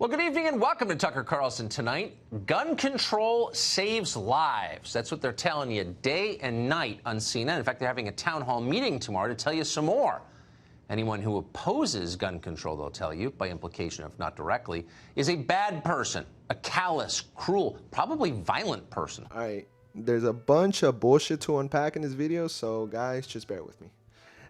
Well, good evening and welcome to Tucker Carlson tonight. Gun control saves lives. That's what they're telling you day and night on CNN. In fact, they're having a town hall meeting tomorrow to tell you some more. Anyone who opposes gun control, they'll tell you, by implication if not directly, is a bad person, a callous, cruel, probably violent person. All right, there's a bunch of bullshit to unpack in this video, so guys, just bear with me.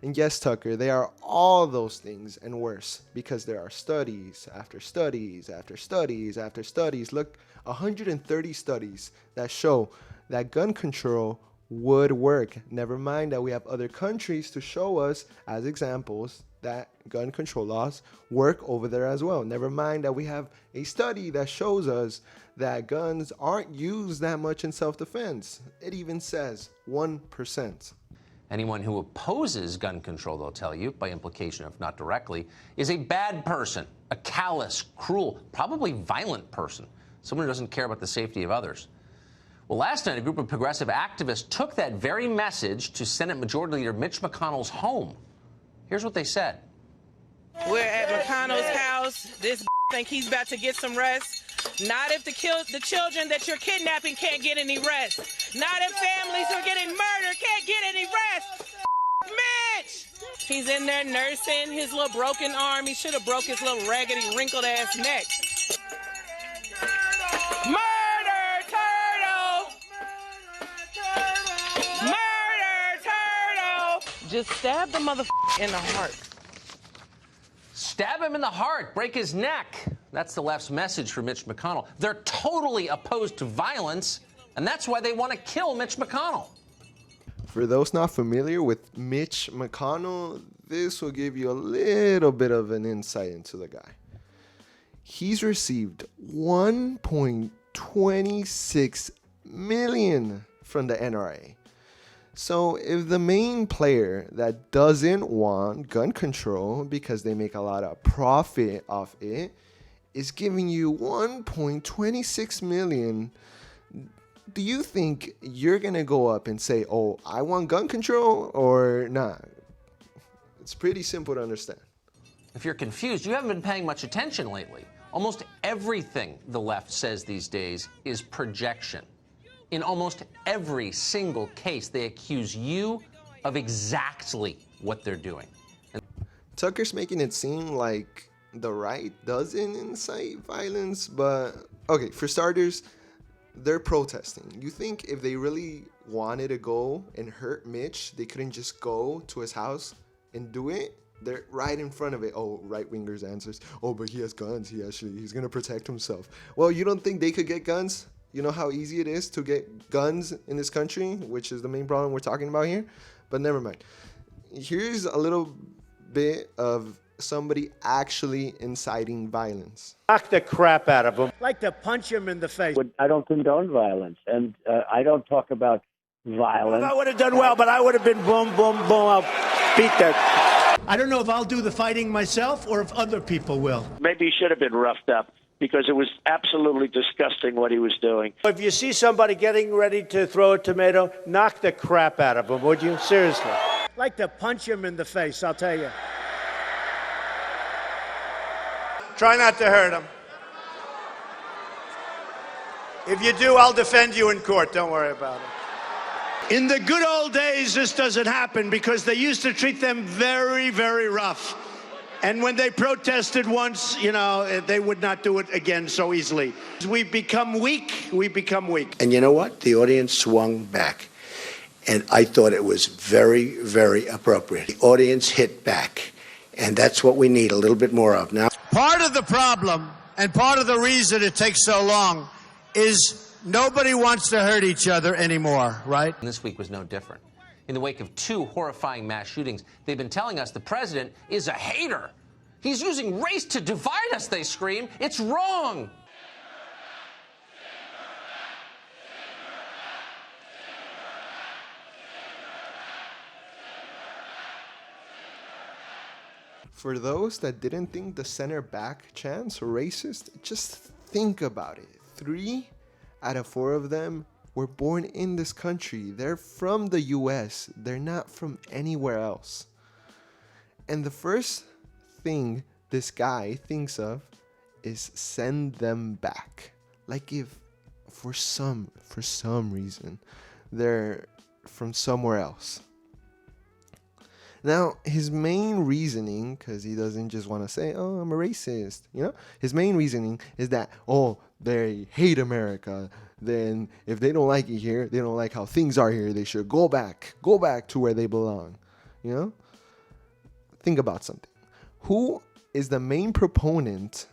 And yes, Tucker, they are all those things and worse, because there are studies after studies after studies after studies. Look, 130 studies that show that gun control would work. Never mind that we have other countries to show us as examples that gun control laws work over there as well. Never mind that we have a study that shows us that guns aren't used that much in self-defense. It even says 1%. Anyone who opposes gun control, they'll tell you, by implication if not directly, is a bad person, a callous, cruel, probably violent person, someone who doesn't care about the safety of others. Well, last night, a group of progressive activists took that very message to Senate Majority Leader Mitch McConnell's home. Here's what they said. We're at McConnell's house. This think he's about to get some rest. Not if the children that you're kidnapping can't get any rest. Not if families who are getting murdered can't get any rest. Mitch! He's in there nursing his little broken arm. He should have broke his little raggedy, wrinkled ass neck. Murder turtle! Murder turtle! Just stab the motherfucker in the heart. Stab him in the heart, break his neck. That's the left's message for Mitch McConnell. They're totally opposed to violence, and that's why they want to kill Mitch McConnell. For those not familiar with Mitch McConnell, this will give you a little bit of an insight into the guy. He's received $1.26 million from the NRA. So if the main player that doesn't want gun control because they make a lot of profit off it is giving you $1.26 million, do you think you're going to go up and say, oh, I want gun control or not? It's pretty simple to understand. If you're confused, you haven't been paying much attention lately. Almost everything the left says these days is projection. In almost every single case, they accuse you of exactly what they're doing. Tucker's making it seem like the right doesn't incite violence, but okay, for starters, they're protesting. You think if they really wanted to go and hurt Mitch, they couldn't just go to his house and do it? They're right in front of it. Oh, right-wingers answers. Oh, but he has guns. He's going to protect himself. Well, you don't think they could get guns? You know how easy it is to get guns in this country, which is the main problem we're talking about here? But never mind. Here's a little bit of somebody actually inciting violence. Knock the crap out of him. Like to punch him in the face. I don't condone violence, and I don't talk about violence. I would have done well, but I would have been boom, boom, boom. I'll beat that. I don't know if I'll do the fighting myself or if other people will. Maybe he should have been roughed up because it was absolutely disgusting what he was doing. If you see somebody getting ready to throw a tomato, knock the crap out of him, would you? Seriously. Like to punch him in the face, I'll tell you. Try not to hurt him. If you do, I'll defend you in court. Don't worry about it. In the good old days, this doesn't happen because they used to treat them very, very rough. And when they protested once, you know, they would not do it again so easily. We become weak. We become weak. And you know what? The audience swung back. And I thought it was very, very appropriate. The audience hit back. And that's what we need a little bit more of now. Part of the problem and part of the reason it takes so long is nobody wants to hurt each other anymore, right? And this week was no different. In the wake of two horrifying mass shootings, they've been telling us the president is a hater. He's using race to divide us, they scream. It's wrong. For those that didn't think the center back chants were racist, just think about it. 3 out of 4 of them were born in this country. They're from the US. They're not from anywhere else. And the first thing this guy thinks of is send them back. Like if for some reason they're from somewhere else. Now, his main reasoning, because he doesn't just want to say, oh, I'm a racist, his main reasoning is that, oh, they hate America. Then if they don't like it here, they don't like how things are here, they should go back to where they belong. Think about something. Who is the main proponent?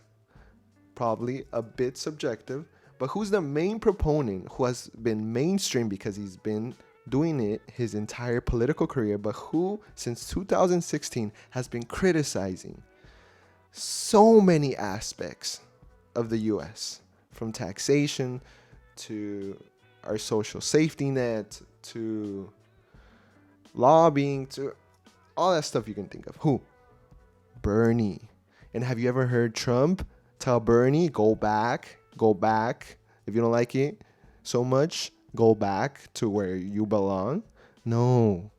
Probably a bit subjective, but who's the main proponent who has been mainstream because he's been doing it his entire political career, but who since 2016 has been criticizing so many aspects of the US, from taxation to our social safety net to lobbying to all that stuff you can think of. Who? Bernie. And have you ever heard Trump tell Bernie, go back, if you don't like it so much, go back to where you belong? No.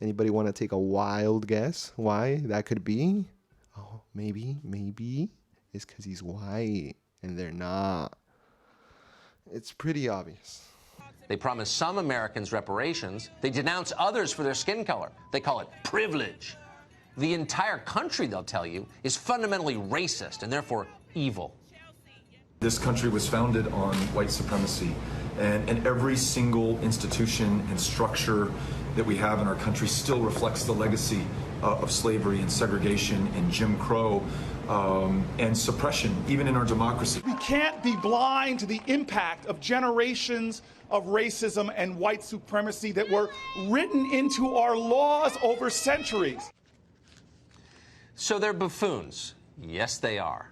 Anybody want to take a wild guess why that could be? Oh, maybe it's because he's white and they're not. It's pretty obvious. They promise some Americans reparations. They denounce others for their skin color. They call it privilege. The entire country, they'll tell you, is fundamentally racist and therefore evil. This country was founded on white supremacy, and every single institution and structure that we have in our country still reflects the legacy of slavery and segregation and Jim Crow and suppression, even in our democracy. We can't be blind to the impact of generations of racism and white supremacy that were written into our laws over centuries. So they're buffoons. Yes, they are.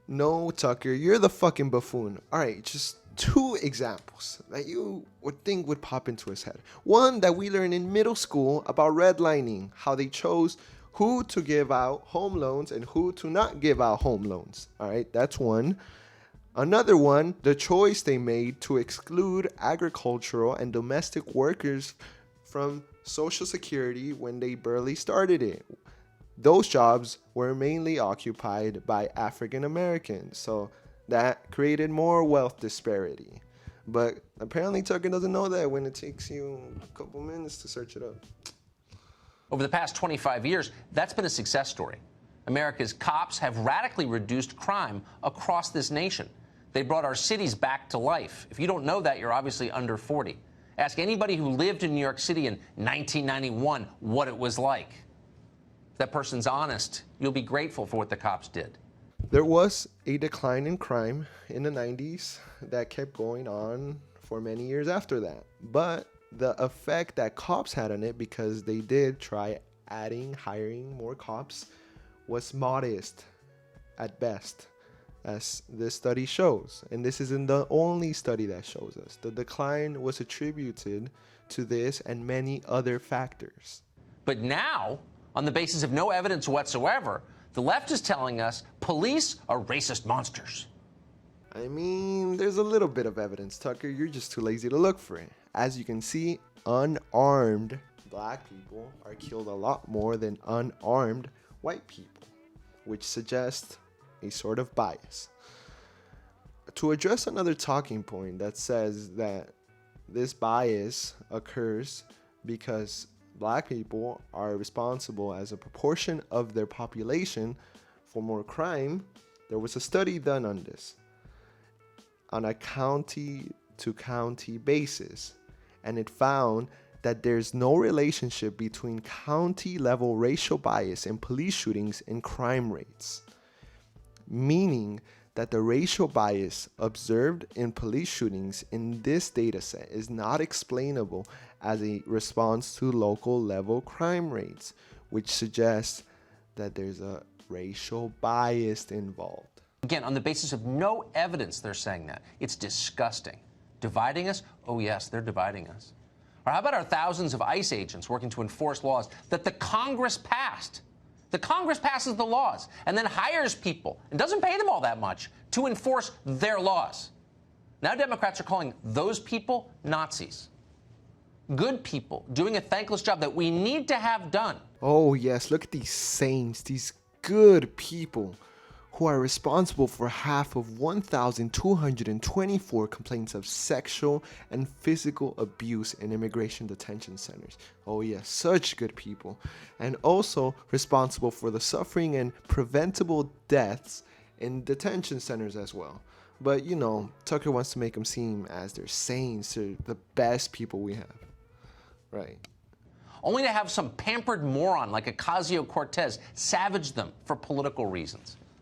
No, Tucker, you're the fucking buffoon. All right, just 2 examples that you would think would pop into his head. One that we learned in middle school about redlining, how they chose who to give out home loans and who to not give out home loans. All right, that's one. Another one, the choice they made to exclude agricultural and domestic workers from Social Security when they barely started it. Those jobs were mainly occupied by African Americans, so that created more wealth disparity. But apparently Tucker doesn't know that when it takes you a couple minutes to search it up. Over the past 25 years, that's been a success story. America's cops have radically reduced crime across this nation. They brought our cities back to life. If you don't know that, you're obviously under 40. Ask anybody who lived in New York City in 1991 what it was like. If that person's honest, you'll be grateful for what the cops did. There was a decline in crime in the 90s that kept going on for many years after that. But the effect that cops had on it, because they did try hiring more cops, was modest at best, as this study shows. And this isn't the only study that shows us. The decline was attributed to this and many other factors. But now, on the basis of no evidence whatsoever, the left is telling us police are racist monsters. I mean, there's a little bit of evidence, Tucker. You're just too lazy to look for it. As you can see, unarmed black people are killed a lot more than unarmed white people, which suggests a sort of bias. To address another talking point that says that this bias occurs because black people are responsible as a proportion of their population for more crime, there was a study done on this on a county-to-county basis, and it found that there's no relationship between county-level racial bias in police shootings and crime rates, meaning that the racial bias observed in police shootings in this dataset is not explainable as a response to local level crime rates, which suggests that there's a racial bias involved. Again, on the basis of no evidence, they're saying that. It's disgusting. Dividing us? Oh, yes, they're dividing us. Or how about our thousands of ICE agents working to enforce laws that the Congress passed? The Congress passes the laws and then hires people and doesn't pay them all that much to enforce their laws. Now Democrats are calling those people Nazis. Good people doing a thankless job that we need to have done. Oh yes, look at these saints, these good people who are responsible for half of 1,224 complaints of sexual and physical abuse in immigration detention centers. Oh yeah, such good people. And also responsible for the suffering and preventable deaths in detention centers as well. But you know, Tucker wants to make them seem as they're saints, they're the best people we have. Right. Only to have some pampered moron like Ocasio-Cortez savage them for political reasons.